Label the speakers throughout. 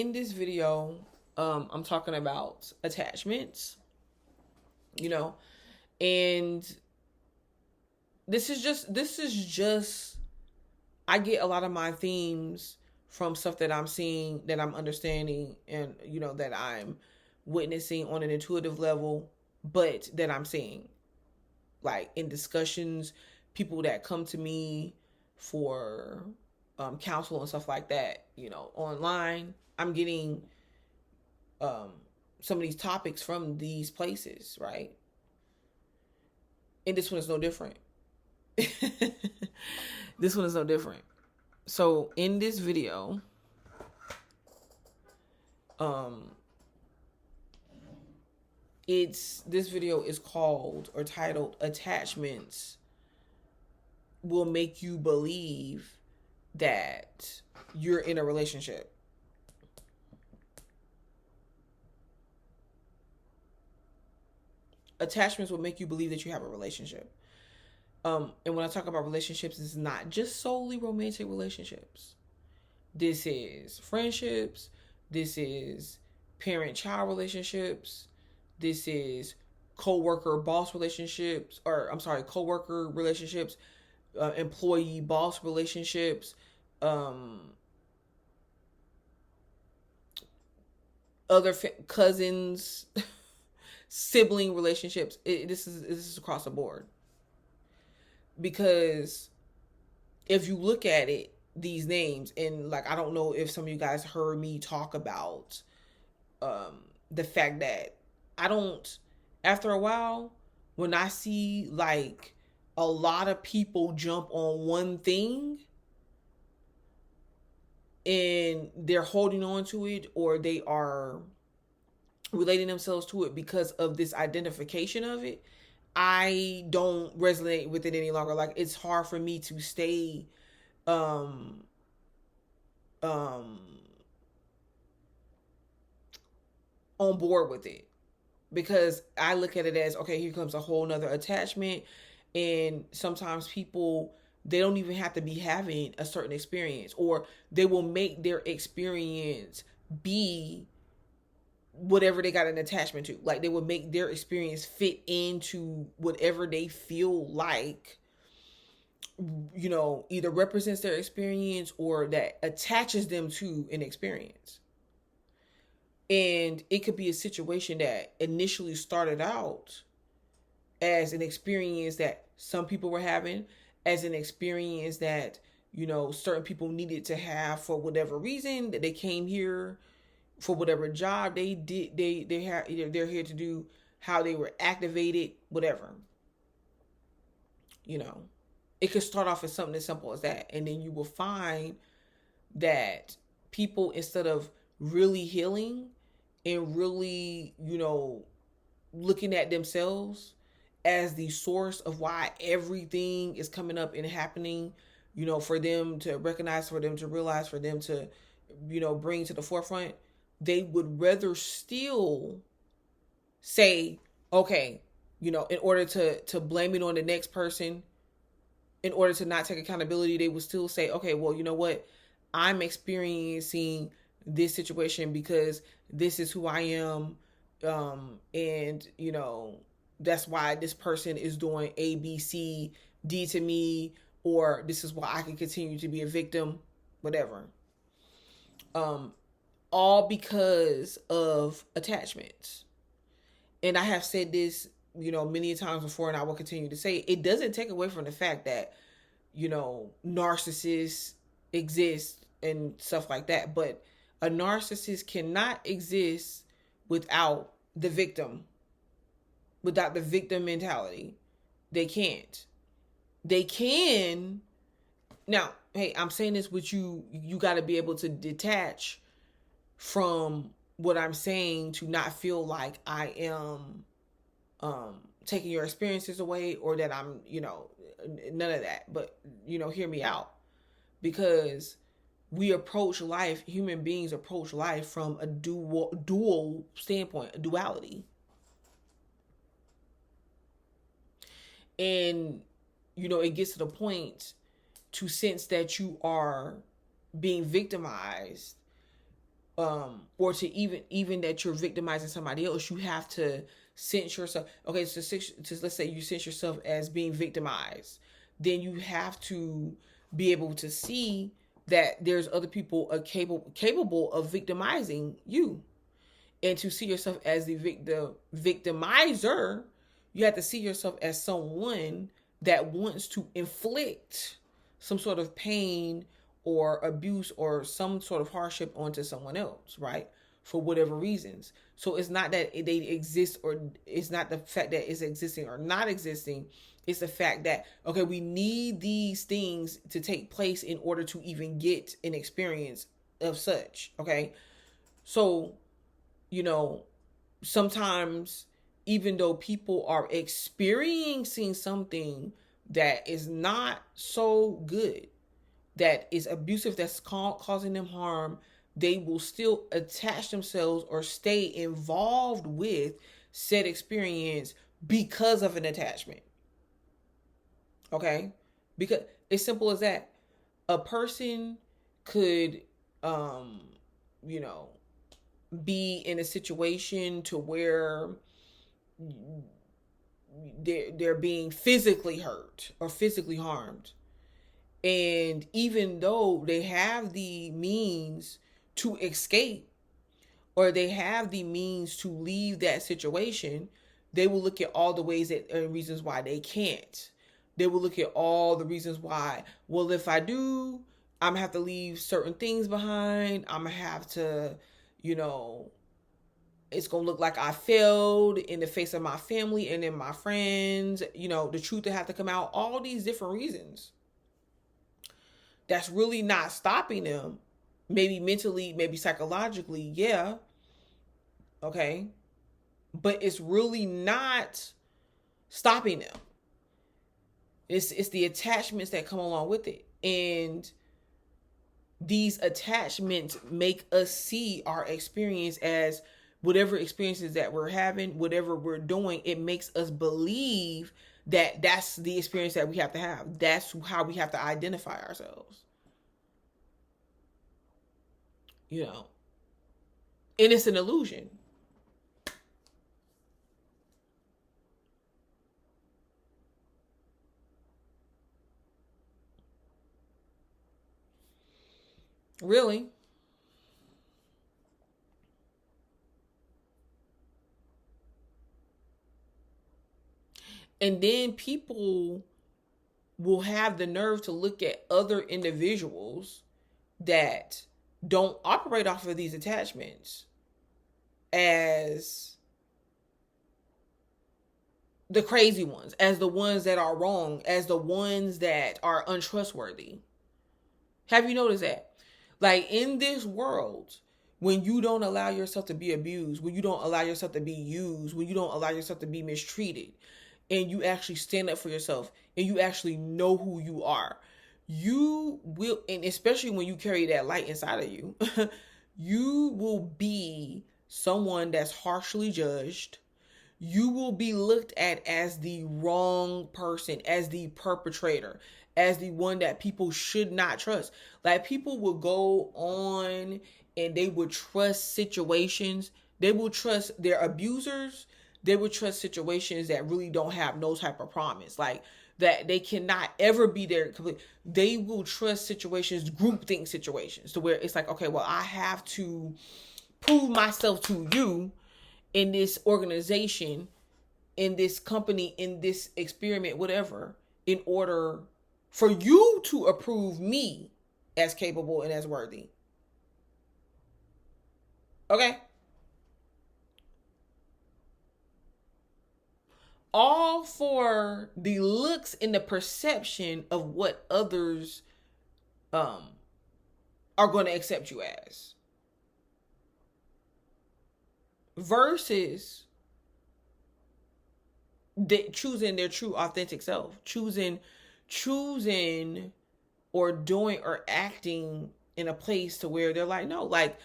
Speaker 1: in this video, I'm talking about attachments, you know, and this is just I get a lot of my themes from stuff that I'm seeing, that I'm understanding, and that I'm witnessing on an intuitive level, but that I'm seeing like in discussions, people that come to me for counsel and stuff like that, online. I'm getting um, some of these topics from these places, right? And this one is no different. This one is no different. So in this video, um, this video is called or titled "Attachments Will Make You Believe That You're in a Relationship." Attachments will make you believe that you have a relationship. And when I talk about relationships, it's not just solely romantic relationships. This is friendships. This is parent-child relationships. This is co-worker-boss relationships, or I'm sorry, co-worker relationships, employee-boss relationships, other cousins, sibling relationships. This is across the board. Because if you look at it, these names, and like, I don't know if some of you guys heard me talk about the fact that I don't, after a while, when I see like a lot of people jump on one thing and they're holding on to it, or they are relating themselves to it because of this identification of it, I don't resonate with it any longer. Like, it's hard for me to stay um um on board with it, because I look at it as, okay, here comes a whole nother attachment. And sometimes people, they don't even have to be having a certain experience, or they will make their experience be whatever they got an attachment to. Like, they would make their experience fit into whatever they feel like, either represents their experience or that attaches them to an experience. And it could be a situation that initially started out as an experience that some people were having, as an experience that, certain people needed to have for whatever reason, that they came here for whatever job they did, they're here to do, how they were activated, whatever. It could start off as something as simple as that, and then you will find that people, instead of really healing and really, looking at themselves as the source of why everything is coming up and happening, for them to recognize, for them to realize, for them to, bring to the forefront, they would rather still say, okay, in order to blame it on the next person, in order to not take accountability, they would still say, okay, well, you know what? I'm experiencing this situation because this is who I am. And, that's why this person is doing A, B, C, D to me, or this is why I can continue to be a victim, whatever. All because of attachments. And I have said this, many times before, and I will continue to say, it doesn't take away from the fact that, narcissists exist and stuff like that. But a narcissist cannot exist without the victim, without the victim mentality. They can't. They can. Now, hey, I'm saying this with you. You got to be able to detach from what I'm saying, to not feel like I am taking your experiences away, or that I'm, none of that. But, hear me out. Because we approach life, human beings approach life from a dual standpoint, a duality. And, it gets to the point to sense that you are being victimized or to even that you're victimizing somebody else, you have to sense yourself. Okay, so let's say you sense yourself as being victimized, then you have to be able to see that there's other people are capable of victimizing you, and to see yourself as the victimizer, you have to see yourself as someone that wants to inflict some sort of pain or abuse or some sort of hardship onto someone else, right? For whatever reasons. So it's not that they exist, or it's not the fact that it's existing or not existing. It's the fact that, okay, we need these things to take place in order to even get an experience of such. Okay. So, you know, sometimes even though people are experiencing something that is not so good, that is abusive, that's causing them harm, they will still attach themselves or stay involved with said experience because of an attachment. Okay? Because it's simple as that. A person could, um, you know, be in a situation to where they're being physically hurt or physically harmed, and even though they have the means to escape, or they have the means to leave that situation, they will look at all the ways that and reasons why they can't. They will look at all the reasons why, well, if I do, I'm gonna have to leave certain things behind. I'm gonna have to, you know, it's gonna look like I failed in the face of my family and then my friends. You know, the truth will have to come out. All these different reasons. That's really not stopping them. Maybe mentally, maybe psychologically, yeah. Okay. But it's really not stopping them. It's the attachments that come along with it. And these attachments make us see our experience as whatever experiences that we're having, whatever we're doing, it makes us believe that that's the experience that we have to have. That's how we have to identify ourselves. You know, and it's an illusion. Really. And then people will have the nerve to look at other individuals that don't operate off of these attachments as the crazy ones, as the ones that are wrong, as the ones that are untrustworthy. Have you noticed that? Like in this world, when you don't allow yourself to be abused, when you don't allow yourself to be used, when you don't allow yourself to be mistreated, and you actually stand up for yourself and you actually know who you are, you will, and especially when you carry that light inside of you, you will be someone that's harshly judged. You will be looked at as the wrong person, as the perpetrator, as the one that people should not trust. Like people will go on and they would trust situations. They will trust their abusers. They will trust situations that really don't have no type of promise. Like that they cannot ever be there complete. They will trust situations, groupthink situations, to where it's like, okay, well, I have to prove myself to you in this organization, in this company, in this experiment, whatever, in order for you to approve me as capable and as worthy. Okay? All for the looks and the perception of what others um are going to accept you as, versus choosing their true authentic self, choosing or doing or acting in a place to where they're like, no, like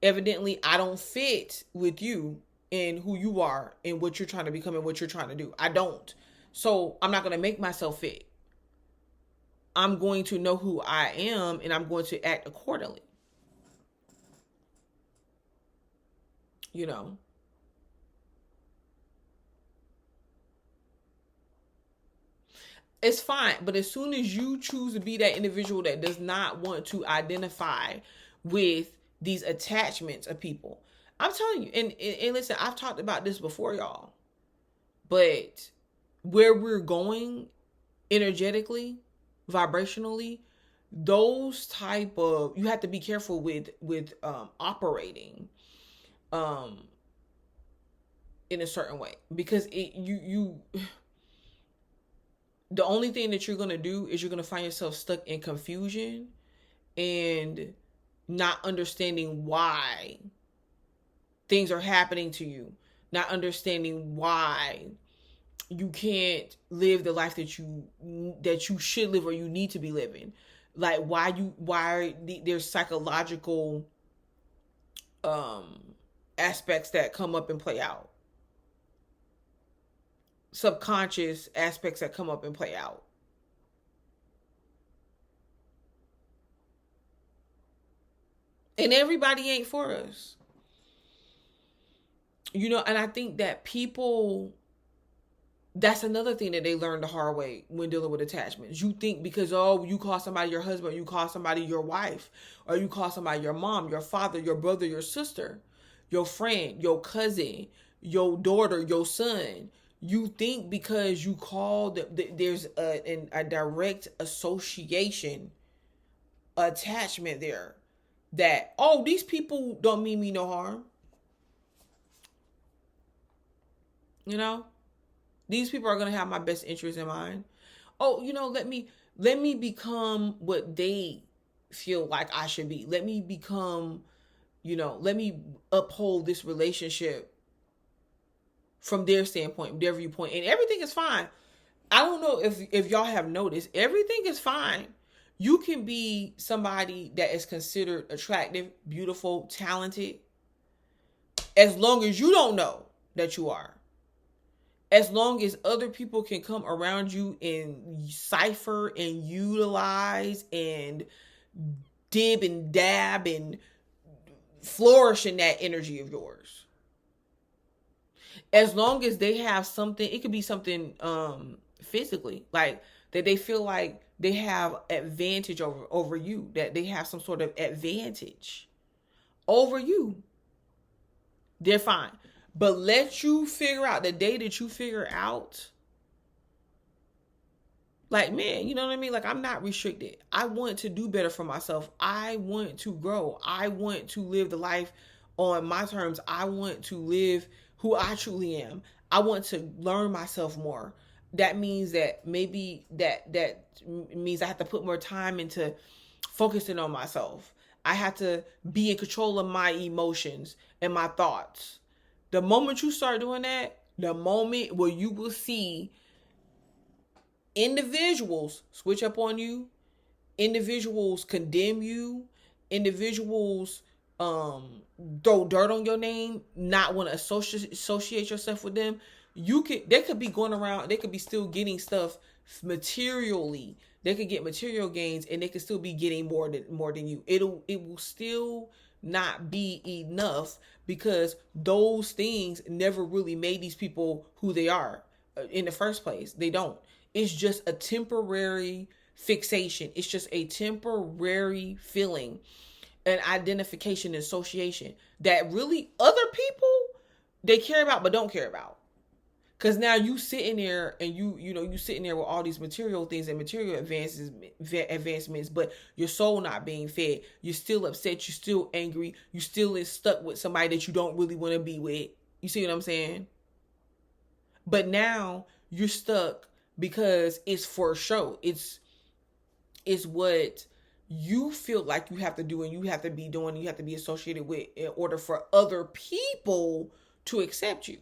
Speaker 1: evidently I don't fit with you and who you are and what you're trying to become and what you're trying to do. I don't. So I'm not going to make myself fit. I'm going to know who I am and I'm going to act accordingly. you know. It's fine, but as soon as you choose to be that individual that does not want to identify with these attachments of people, I'm telling you, and listen, I've talked about this before, y'all, but where we're going energetically, vibrationally, those type of, you have to be careful with operating in a certain way, because you the only thing that you're going to do is you're going to find yourself stuck in confusion and not understanding why things are happening to you, not understanding why you can't live the life that you should live or you need to be living. Like why there's psychological aspects that come up and play out, subconscious aspects that come up and play out. And everybody ain't for us. And I think that people, that's another thing that they learn the hard way when dealing with attachments. You think because, you call somebody your husband, you call somebody your wife, or you call somebody your mom, your father, your brother, your sister, your friend, your cousin, your daughter, your son, you think because you call there's a direct association, attachment there, that, these people don't mean me no harm. These people are going to have my best interest in mind. Let me become what they feel like I should be. Let me become, let me uphold this relationship from their standpoint, their viewpoint, and everything is fine. I don't know if y'all have noticed, everything is fine. You can be somebody that is considered attractive, beautiful, talented, as long as you don't know that you are. As long as other people can come around you and cipher and utilize and dib and dab and flourish in that energy of yours. As long as they have something, it could be something physically, like that they feel like they have advantage over you, that they have some sort of advantage over you, they're fine. But let you figure out, the day that you figure out, like, man, you know what I mean? Like, I'm not restricted. I want to do better for myself. I want to grow. I want to live the life on my terms. I want to live who I truly am. I want to learn myself more. That means that maybe that means I have to put more time into focusing on myself. I have to be in control of my emotions and my thoughts. The moment you start doing that, the moment where you will see individuals switch up on you, individuals condemn you, individuals throw dirt on your name, not want to associate yourself with them, they could be going around, they could be still getting stuff materially. They could get material gains and they could still be getting more than you. It will still not be enough, because those things never really made these people who they are in the first place. They don't. It's just a temporary fixation. It's just a temporary feeling, an identification, association that really other people, they care about but don't care about. Because now you sitting there and you sitting there with all these material things and material advancements, but your soul not being fed. You're still upset. You're still angry. You still is stuck with somebody that you don't really want to be with. You see what I'm saying? But now you're stuck because it's for show. It's what you feel like you have to do and you have to be doing, you have to be associated with in order for other people to accept you.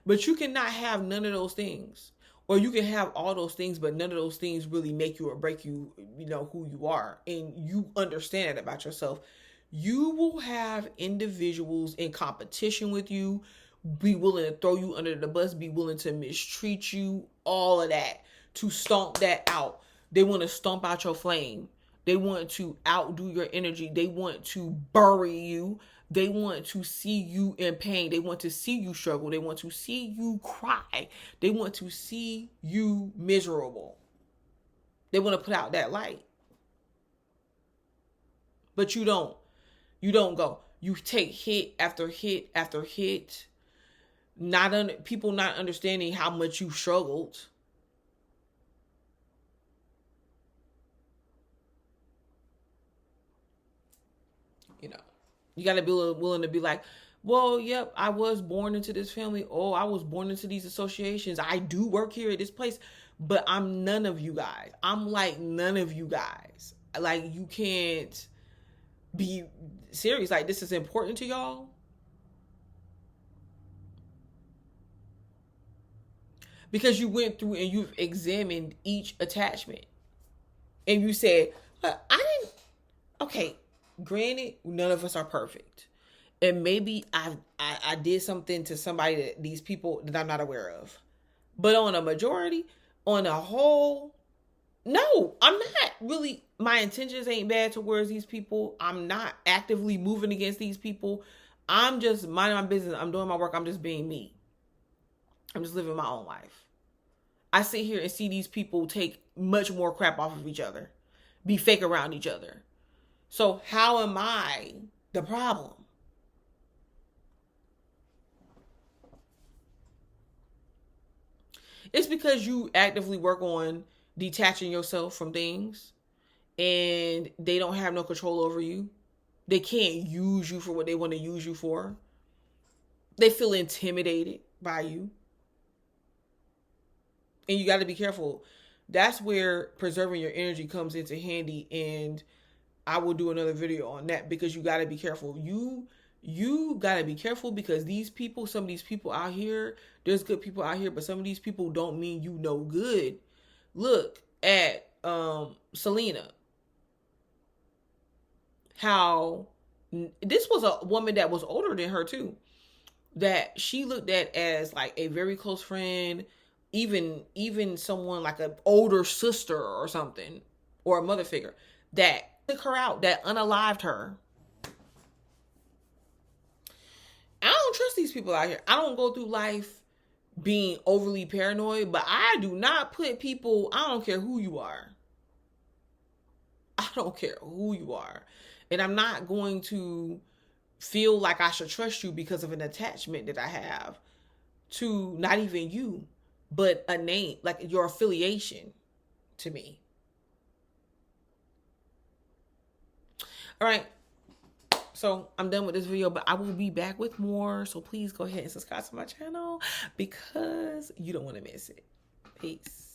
Speaker 1: But you cannot have none of those things. Or you can have all those things, but none of those things really make you or break you, who you are. And you understand that about yourself. You will have individuals in competition with you, be willing to throw you under the bus, be willing to mistreat you, all of that, to stomp that out. They want to stomp out your flame. They want to outdo your energy. They want to bury you. They want to see you in pain. They want to see you struggle. They want to see you cry. They want to see you miserable. They want to put out that light. But you don't. You don't go. You take hit after hit after hit. People not understanding how much you struggled. You know, you got to be willing to be like, well, yep, I was born into this family. Oh, I was born into these associations. I do work here at this place, but I'm none of you guys. I'm like none of you guys. Like, you can't be serious. Like, this is important to y'all. Because you went through and you've examined each attachment. And you said, I didn't. Okay, granted, none of us are perfect. And maybe I did something to somebody that these people that I'm not aware of. But on a majority, on a whole, no, I'm not really. My intentions ain't bad towards these people. I'm not actively moving against these people. I'm just minding my business. I'm doing my work. I'm just being me. I'm just living my own life. I sit here and see these people take much more crap off of each other, be fake around each other. So how am I the problem? It's because you actively work on detaching yourself from things and they don't have no control over you. They can't use you for what they want to use you for. They feel intimidated by you. And you got to be careful. That's where preserving your energy comes into handy. And I will do another video on that, because you got to be careful. You got to be careful, because some of these people out here, there's good people out here, but some of these people don't mean you no good. Look at Selena. How this was a woman that was older than her too, that she looked at as like a very close friend, even someone like an older sister or something, or a mother figure, that took her out, that unalived her. I don't trust these people out here. I don't go through life being overly paranoid, but I do not put people, I don't care who you are. I don't care who you are. And I'm not going to feel like I should trust you because of an attachment that I have to not even you, but a name, like your affiliation to me. All right. So I'm done with this video, but I will be back with more. So please go ahead and subscribe to my channel, because you don't want to miss it. Peace.